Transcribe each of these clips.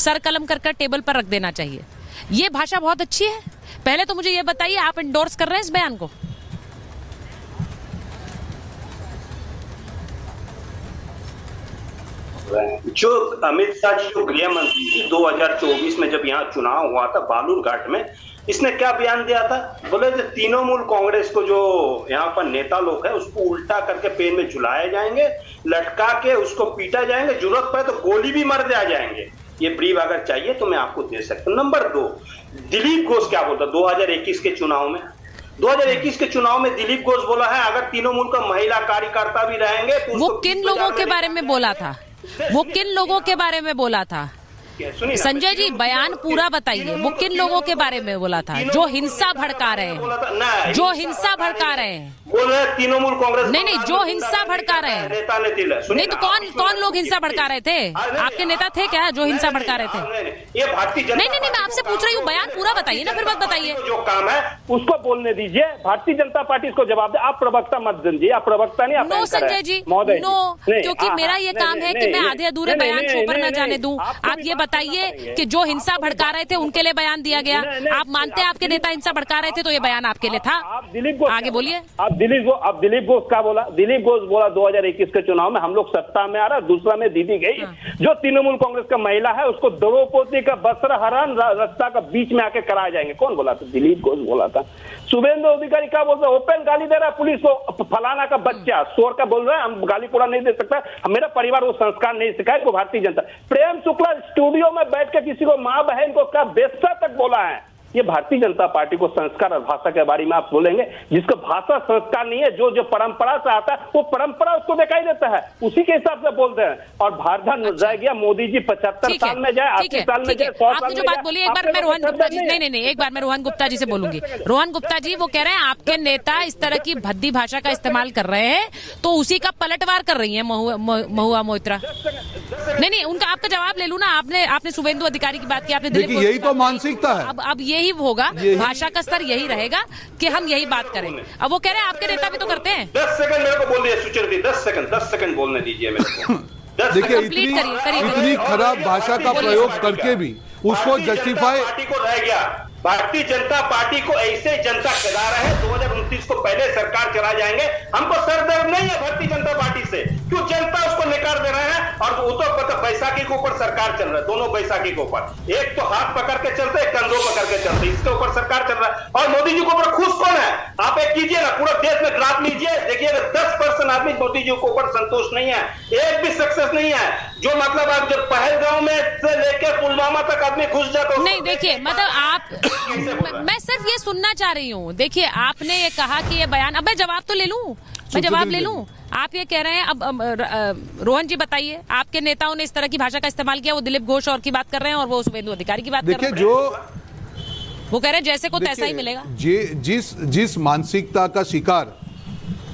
Sir कलम कर table पर रख देना चाहिए। ये भाषा बहुत अच्छी है। पहले तो मुझे ये बताइए, आप इंडोर्स कर रहे हैं इस बयान को? जो अमित शाह जी जो गृह मंत्री थी 2024 में जब यहाँ चुनाव हुआ था बालूरघाट में, इसने क्या बयान दिया था? बोले थे तृणमूल कांग्रेस को जो यहाँ पर नेता लोग है उसको उल्टा करके पेन में झुलाए जाएंगे, लटका के उसको पीटा जाएंगे, जरूरत पड़े तो गोली भी मार दिया जाएंगे। ये ब्रीफ अगर चाहिए तो मैं आपको दे सकता हूँ। नंबर 2, दिलीप घोष क्या बोलता 2021 के चुनाव में? 2021 के चुनाव में दिलीप घोष बोला है अगर तृणमूल का महिला कार्यकर्ता भी रहेंगे तो वो किन लोगों के बारे में बोला था? वो किन लोगों के बारे में बोला था? संजय जी बयान पूरा बताइए, वो किन लोगों के बारे में बोला था जो हिंसा भड़का रहे हैं? जो हिंसा भड़का रहे हैं बोल रहे तृणमूल कांग्रेस नहीं, जो हिंसा भड़का रहे हैं नेता ने नहीं तो कौन लोग हिंसा भड़का रहे थे? आपके नेता थे क्या जो हिंसा भड़का रहे थे? ये भारतीय जनता नहीं, मैं आपसे पूछ रही हूँ, बयान पूरा बताइए ना, फिर बात बताइए। जो काम है उसको बोलने दीजिए, भारतीय जनता पार्टी इसको जवाब दे। आप प्रवक्ता मत दीजिए, आप प्रवक्ता नहीं। नो संजय जी, नो, क्योंकि मेरा ये काम है कि मैं आधे अधूरे बयान शो पर न जाने दूं। आप ये बताइए कि जो हिंसा भड़का रहे थे उनके लिए बयान दिया गया। आप मानते हैं आपके नेता हिंसा भड़का रहे थे तो ये बयान आपके लिए था? आप दिलीप घोष आगे बोलिए। आप दिलीप घोष क्या बोला? दिलीप घोष बोला 2021 के चुनाव में हम लोग सत्ता में आ रहा, दूसरा में दीदी गई। जो तृणमूल कांग्रेस का महिला है उसको द्रौपदी का वस्त्र हरण रास्ता का बीच में आके कराए जाएंगे। कौन बोला था? दिलीप घोष बोला था। शुभेंदु अधिकारी क्या बोलते हैं? ओपन गाली दे रहा है पुलिस को, फलाना का बच्चा शोर का बोल रहा है, हम गाली पूरा नहीं दे सकता, मेरा परिवार वो संस्कार नहीं सिखाए को भारतीय जनता। प्रेम शुक्ला स्टूडियो में बैठ के किसी को माँ बहन को क्या बेस्ता तक बोला है। ये भारतीय जनता पार्टी को संस्कार और भाषा के बारे में आप बोलेंगे? जिसको भाषा संस्कार नहीं है, जो परंपरा से आता है वो परंपरा उसको दिखाई देता है, उसी के हिसाब से बोलते हैं। और भारत जाए गया मोदी जी 75 साल में जाए, 80 साल में जाए, 100 साल में जो बात बोलिए, एक बार मैं रोहन गुप्ता जी नहीं, एक बार मैं रोहन गुप्ता जी से बोलूंगी। रोहन गुप्ता जी वो कह रहे हैं आपके नेता इस तरह की भद्दी भाषा का इस्तेमाल कर रहे हैं तो उसी का पलटवार कर रही है महुआ मोइत्रा। नहीं, उनका आपका जवाब ले लूं ना। आपने शुभेंदु अधिकारी की बात की, आपने दिलीप घोष, यही तो मानसिकता है। अब यही होगा, भाषा का स्तर यही रहेगा कि हम यही बात करेंगे। अब वो कह रहे हैं आपके नेता भी तो करते हैं। 10 सेकंड मेरे को बोल दिए सुचरिता, 10 सेकंड बोलने दीजिए मेरे को। देखिए इतनी खराब भाषा का प्रयोग करके भी उसको जस्टिफाई पार्टी को रह गया। भारतीय जनता पार्टी को ऐसे जनता चला रहे हैं, 2029 को पहले सरकार चला जाएंगे। हमको सरदर्द नहीं है भारतीय जनता पार्टी से, क्यों जनता उसको निकाल दे रहे हैं। और वो तो बैसाखी के ऊपर सरकार चल रहा है, दोनों बैसाखी के ऊपर, एक तो हाथ पकड़ के चलते, एक कंधों पकड़ के चलते, इसके ऊपर सरकार चल रहा है। और मोदी जी के ऊपर खुश कौन है? आप एक कीजिए ना, पूरा देश में ग्राफ लीजिए, देखिए 10% आदमी मोदी जी के ऊपर संतोष नहीं है, एक भी सक्सेस नहीं है। जो मतलब आप जब पहलगांव में से लेकर पुलवामा तक आदमी घुस जाता नहीं, देखिए मतलब आप मैं सिर्फ ये सुनना चाह रही हूँ। देखिए आपने ये कहा कि ये बयान, अब मैं जवाब तो ले लूं, मैं जवाब ले लूं। आप ये कह रहे हैं, अब रोहन जी बताइए, आपके नेताओं ने इस तरह की भाषा का इस्तेमाल किया, वो दिलीप घोष और की बात कर रहे हैं और वो शुभेंदु अधिकारी की बात कर रहे हैं। वो कह रहे हैं जैसे को तैसा ही मिलेगा। जिस मानसिकता का शिकार,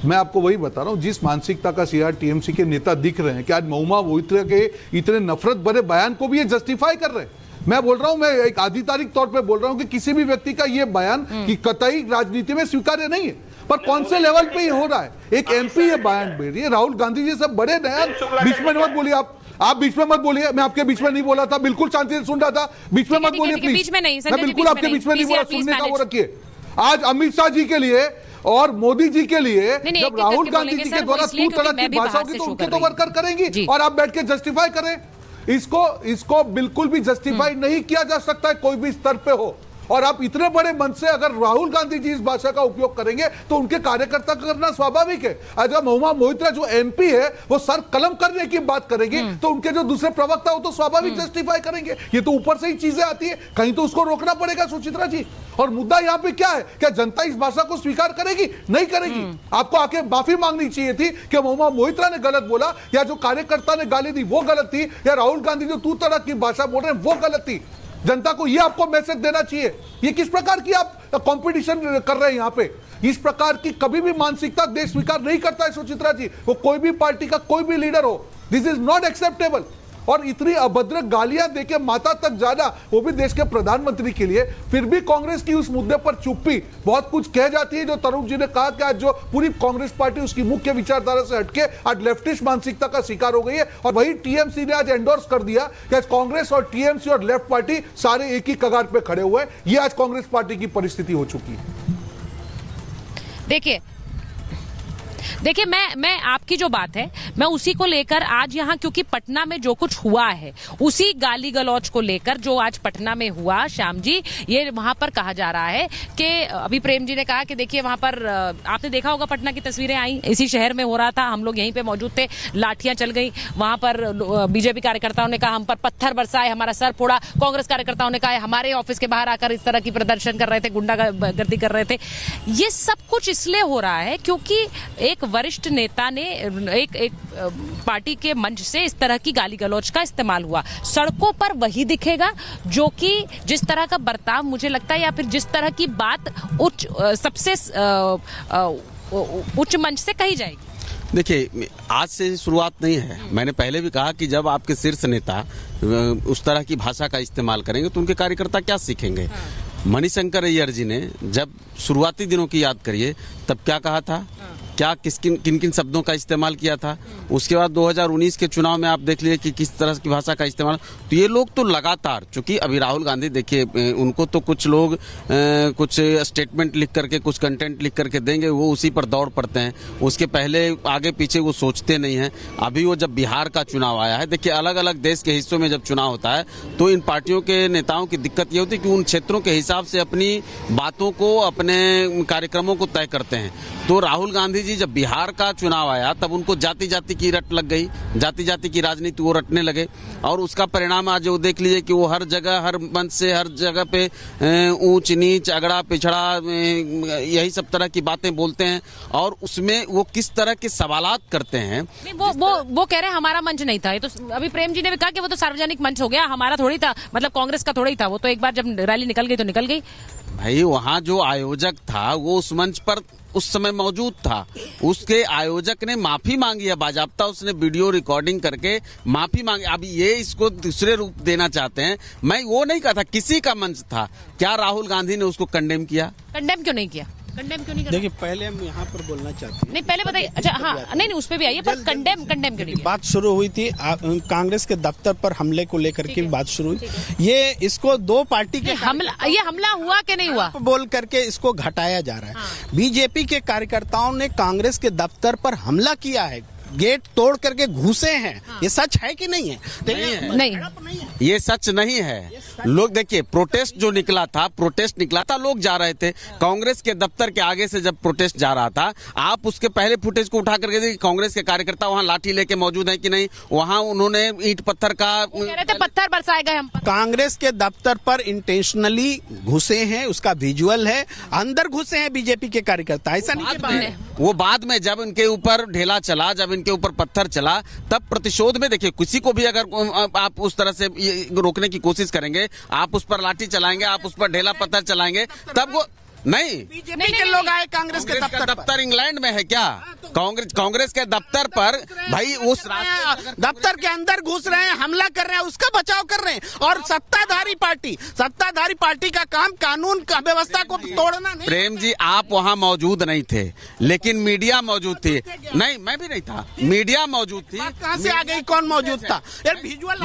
मैं आपको वही बता रहा हूं, जिस मानसिकता का शिकार टीएमसी के नेता दिख रहे हैं कि आज महुआ मोइत्रा के इतने नफरत भरे बयान को भी ये जस्टिफाई कर रहे हैं। मैं बोल रहा हूं, मैं एक आधिकारिक तौर पे बोल रहा हूं कि किसी भी व्यक्ति का ये बयान की कतई राजनीति में स्वीकार्य नहीं है, पर कौन से लेवल पे ये हो रहा है। एक एमपी ये बयान दे रही है, राहुल गांधी जी सब बड़े नया, बीच में मत बोलिए आप बीच में मत बोलिए। मैं आपके बीच में नहीं बोला था, बिल्कुल शांति से सुन रहा था, बीच में मत बोलिए प्लीज। मैं बिल्कुल आपके बीच में नहीं बोला, सुनने का वो रखिए। आज अमित शाह जी के लिए और मोदी जी के लिए जब राहुल गांधी जी के द्वारा तू तरह की भाषा होगी तो उनके तो वर्कर करेंगी, और आप बैठ के जस्टिफाई करें। इसको बिल्कुल भी जस्टिफाई नहीं किया जा सकता है कोई भी स्तर पे हो। और आप इतने बड़े मन से अगर राहुल गांधी जी इस भाषा का उपयोग करेंगे तो उनके कार्यकर्ता करना स्वाभाविक है। अगर महुआ मोइत्रा जो एमपी है वो सर कलम करने की बात करेंगे तो उनके जो दूसरे प्रवक्ता हो तो स्वाभाविक जस्टिफाई करेंगे। ये तो ऊपर से ही चीजें आती है, कहीं तो उसको रोकना पड़ेगा सुचित्रा जी। और मुद्दा यहाँ पे क्या है, क्या जनता इस भाषा को स्वीकार करेगी? नहीं करेगी। आपको आके माफी मांगनी चाहिए थी कि महुआ मोइत्रा ने गलत बोला, या जो कार्यकर्ता ने गाली दी वो गलत थी, या राहुल गांधी जो तू तरह की भाषा बोल रहे हैं वो गलत थी। जनता को ये आपको मैसेज देना चाहिए। ये किस प्रकार की आप कंपटीशन कर रहे हैं यहाँ पे? इस प्रकार की कभी भी मानसिकता देश स्वीकार नहीं करता है सुचित्रा जी, वो कोई भी पार्टी का कोई भी लीडर हो। This is not acceptable. और इतनी अभद्र गालियां देके माता तक जाना, वो भी देश के प्रधानमंत्री के लिए, फिर भी कांग्रेस की उस मुद्दे पर चुप्पी बहुत कुछ कह जाती है। जो तरुण जी ने कहा कि आज जो पूरी कांग्रेस पार्टी उसकी मुख्य विचारधारा से हटके आज लेफ्टिस्ट मानसिकता का शिकार हो गई है, और वही टीएमसी ने आज एंडोर्स कर दिया कि कांग्रेस और टीएमसी और लेफ्ट पार्टी सारे एक ही कगार पे खड़े हुए हैं। ये आज कांग्रेस पार्टी की परिस्थिति हो चुकी है। देखिए मैं आपकी जो बात है मैं उसी को लेकर आज यहाँ, क्योंकि पटना में जो कुछ हुआ है उसी गाली गलौज को लेकर जो आज पटना में हुआ, श्याम जी, ये वहां पर कहा जा रहा है कि अभी प्रेम जी ने कहा कि देखिए वहां पर आपने देखा होगा पटना की तस्वीरें आई, इसी शहर में हो रहा था, हम लोग यहीं पे मौजूद थे, लाठियां चल गई, वहां पर बीजेपी कार्यकर्ताओं ने कहा हम पर पत्थर बरसाए, हमारा सर फोड़ा, कांग्रेस कार्यकर्ताओं ने कहा हमारे ऑफिस के बाहर आकर इस तरह की प्रदर्शन कर रहे थे, गुंडागर्दी कर रहे थे। ये सब कुछ इसलिए हो रहा है क्योंकि एक वरिष्ठ नेता ने एक पार्टी के मंच से इस तरह की गाली गलौज का इस्तेमाल हुआ। सड़कों पर वही दिखेगा जो कि जिस तरह का बर्ताव मुझे लगता है या फिर जिस तरह की बात सबसे उच्च मंच से कही जाएगी। देखिए, आज से शुरुआत नहीं है। मैंने पहले भी कहा कि जब आपके शीर्ष नेता उस तरह की भाषा का इस्तेमाल करेंगे तो उनके कार्यकर्ता क्या सीखेंगे। मणिशंकर अय्यर जी ने जब शुरुआती दिनों की याद करिए तब क्या कहा था, क्या किन किन शब्दों का इस्तेमाल किया था। उसके बाद 2019 के चुनाव में आप देख लीजिए कि किस तरह की भाषा का इस्तेमाल। तो ये लोग तो लगातार, चूंकि अभी राहुल गांधी देखिए उनको तो कुछ लोग कुछ स्टेटमेंट लिख करके, कुछ कंटेंट लिख करके देंगे, वो उसी पर दौड़ पड़ते हैं, उसके पहले आगे पीछे वो सोचते नहीं हैं। अभी वो जब बिहार का चुनाव आया है, देखिए अलग अलग देश के हिस्सों में जब चुनाव होता है तो इन पार्टियों के नेताओं की दिक्कत ये होती है कि उन क्षेत्रों के हिसाब से अपनी बातों को, अपने कार्यक्रमों को तय करते हैं। तो राहुल गांधी जी जब बिहार का चुनाव आया तब उनको जाति जाति की रट लग गई, जाति जाति की राजनीति वो रटने लगे, और उसका परिणाम आज वो देख लीजिए कि वो हर जगह, हर मंच से, हर जगह पे ऊंच नीच, अगड़ा पिछड़ा, यही सब तरह की बातें बोलते हैं, और उसमें वो किस तरह के सवालात करते हैं। वो कह रहे हैं हमारा मंच नहीं था। ये तो अभी प्रेम जी ने भी कहा कि वो तो सार्वजनिक मंच हो गया, हमारा थोड़ी था, मतलब कांग्रेस का थोड़ा ही था। वो तो एक बार जब रैली निकल गई तो निकल गई। भाई वहाँ जो आयोजक था वो उस मंच पर उस समय मौजूद था, उसके आयोजक ने माफी मांगी है बाजाप्ता, उसने वीडियो रिकॉर्डिंग करके माफी मांगी। अब ये इसको दूसरे रूप देना चाहते हैं। मैं वो नहीं कहा था, किसी का मंच था, क्या राहुल गांधी ने उसको कंडेम किया? कंडेम क्यों नहीं किया? कंडेम क्यों नहीं? देखिए, पहले हम यहाँ पर बोलना चाहते हैं। नहीं, पहले बताइए। अच्छा, हाँ, नहीं उस पे भी आइए, पर कंडेम क्यों नहीं किया? बात शुरू हुई थी कांग्रेस के दफ्तर पर हमले को लेकर के बात शुरू हुई। ये इसको दो पार्टी के ये हमला हुआ कि नहीं हुआ बोल करके इसको घटाया जा रहा है। बीजेपी के कार्यकर्ताओं ने कांग्रेस के दफ्तर पर हमला किया है, गेट तोड़ करके घुसे हैं। ये सच है कि नहीं है? नहीं, ये सच नहीं है। लोग देखिए, प्रोटेस्ट जो निकला था, प्रोटेस्ट निकला था, लोग जा रहे थे कांग्रेस के दफ्तर के आगे से। जब प्रोटेस्ट जा रहा था, आप उसके पहले फुटेज को उठा करके देखिए, कांग्रेस के कार्यकर्ता वहां लाठी लेके मौजूद है कि नहीं। वहां उन्होंने ईंट पत्थर का कह रहे थे पत्थर बरसाए गए हम। कांग्रेस के दफ्तर पर इंटेंशनली घुसे हैं, उसका विजुअल है। अंदर घुसे हैं बीजेपी के कार्यकर्ता, ऐसा नहीं। वो बाद में जब इनके ऊपर ढेला चला, जब इनके ऊपर पत्थर चला, तब प्रतिशोध में देखिए, किसी को भी अगर आप उस तरह से रोकने की कोशिश करेंगे, आप उस पर लाठी चलाएंगे, आप उस पर ढेला पत्थर चलाएंगे, तब वो नहीं। बीजेपी के लोग आए कांग्रेस के दफ्तर इंग्लैंड में है क्या? कांग्रेस के दफ्तर पर भाई उस दफ्तर के अंदर घुस रहे हैं, हमला कर रहे हैं, उसका बचाव कर रहे हैं। और सत्ताधारी पार्टी का काम कानून का व्यवस्था को तोड़ना नहीं। प्रेम जी, आप वहां मौजूद नहीं थे, लेकिन मीडिया मौजूद थी। नहीं, मैं भी नहीं था, मीडिया मौजूद थी। कहां से आ गई? कौन मौजूद था? यार विजुअल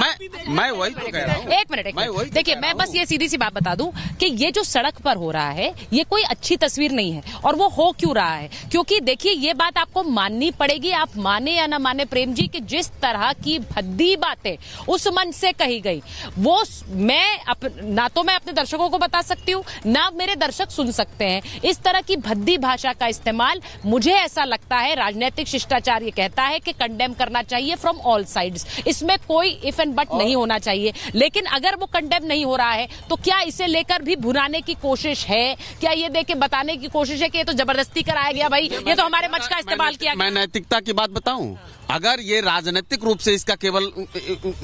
मैं वही तो कह रहा हूं। एक मिनट देखिए, मैं बस ये सीधी सी बात बता दूं कि ये जो सड़क पर हो रहा है ये कोई अच्छी तस्वीर नहीं है। और वो हो क्यों रहा है? क्योंकि देखिए, ये बात आपको माननी पड़ेगी, आप माने या ना माने प्रेम जी, कि जिस तरह की भद्दी बातें उस मंच से कही गई, वो ना तो मैं अपने दर्शकों को बता सकती हूँ, ना मेरे दर्शक सुन सकते हैं। इस तरह की भद्दी भाषा का इस्तेमाल, मुझे ऐसा लगता है राजनीतिक शिष्टाचार ये कहता है कि कंडेम करना चाहिए फ्रॉम ऑल साइड्स। इसमें कोई इफ एंड बट नहीं होना चाहिए। लेकिन अगर वो कंडेम नहीं हो रहा है तो क्या इसे लेकर भी भुनाने की कोशिश है? क्या ये देख के बताने की कोशिश है कि ये तो जबरदस्ती कराया गया, भाई ये तो हमारे मंच का इस्तेमाल किया गया? मैं नैतिकता की बात बताऊं, अगर ये राजनीतिक रूप से इसका केवल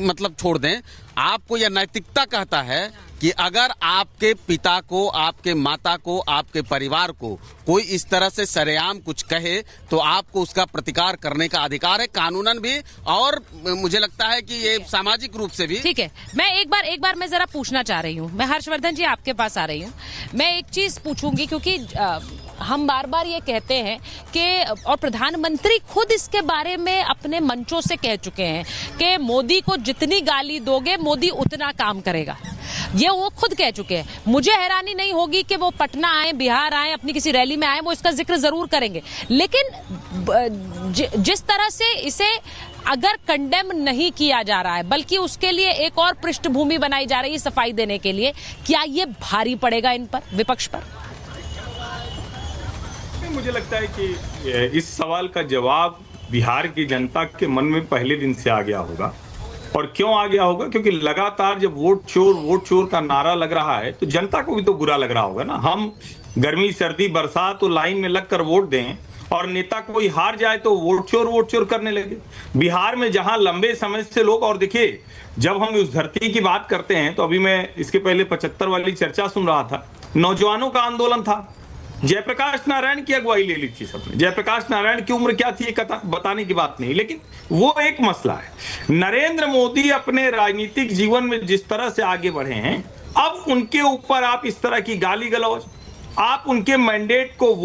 मतलब छोड़ दें, आपको यह नैतिकता कहता है कि अगर आपके पिता को, आपके माता को, आपके परिवार को कोई इस तरह से सरेआम कुछ कहे तो आपको उसका प्रतिकार करने का अधिकार है, कानूनन भी और मुझे लगता है कि ये सामाजिक रूप से भी। ठीक है, मैं एक बार मैं जरा पूछना चाह रही हूँ, मैं हर्षवर्धन जी आपके पास आ रही हूँ। मैं एक चीज पूछूंगी क्योंकि हम बार बार ये कहते हैं कि और प्रधानमंत्री खुद इसके बारे में अपने मंचों से कह चुके हैं कि मोदी को जितनी गाली दोगे मोदी उतना काम करेगा। ये वो खुद कह चुके हैं। मुझे हैरानी नहीं होगी कि वो पटना आए, बिहार आए, अपनी किसी रैली में आए, वो इसका जिक्र जरूर करेंगे। लेकिन जिस तरह से इसे अगर कंडेम नहीं किया जा रहा है बल्कि उसके लिए एक और पृष्ठभूमि बनाई जा रही है सफाई देने के लिए, क्या ये भारी पड़ेगा इन पर, विपक्ष पर? मुझे लगता है कि इस सवाल का जवाब बिहार की जनता के मन में पहले दिन से आ गया होगा। और क्यों आ गया होगा? क्योंकि लगातार जब वोट चोर का नारा लग रहा है तो जनता को भी तो बुरा लग रहा होगा ना। हम गर्मी सर्दी बरसात तो लाइन में लगकर वोट दें और नेता कोई हार जाए तो वोट चोर करने लगे। बिहार में जहां लंबे समय से लोग, और देखिए जब हम उस धरती की बात करते हैं तो अभी मैं इसके पहले 75 वाली चर्चा सुन रहा था, नौजवानों का आंदोलन था, जयप्रकाश नारायण की अगुवाई ले ली थी सबने। जयप्रकाश नारायण की उम्र क्या थी ये बताने की बात नहीं, लेकिन वो एक मसला है। नरेंद्र मोदी अपने राजनीतिक जीवन में जिस तरह से आगे बढ़े हैं, अब उनके ऊपर आप इस तरह की गाली गलौज, आप उनके मैंडेट को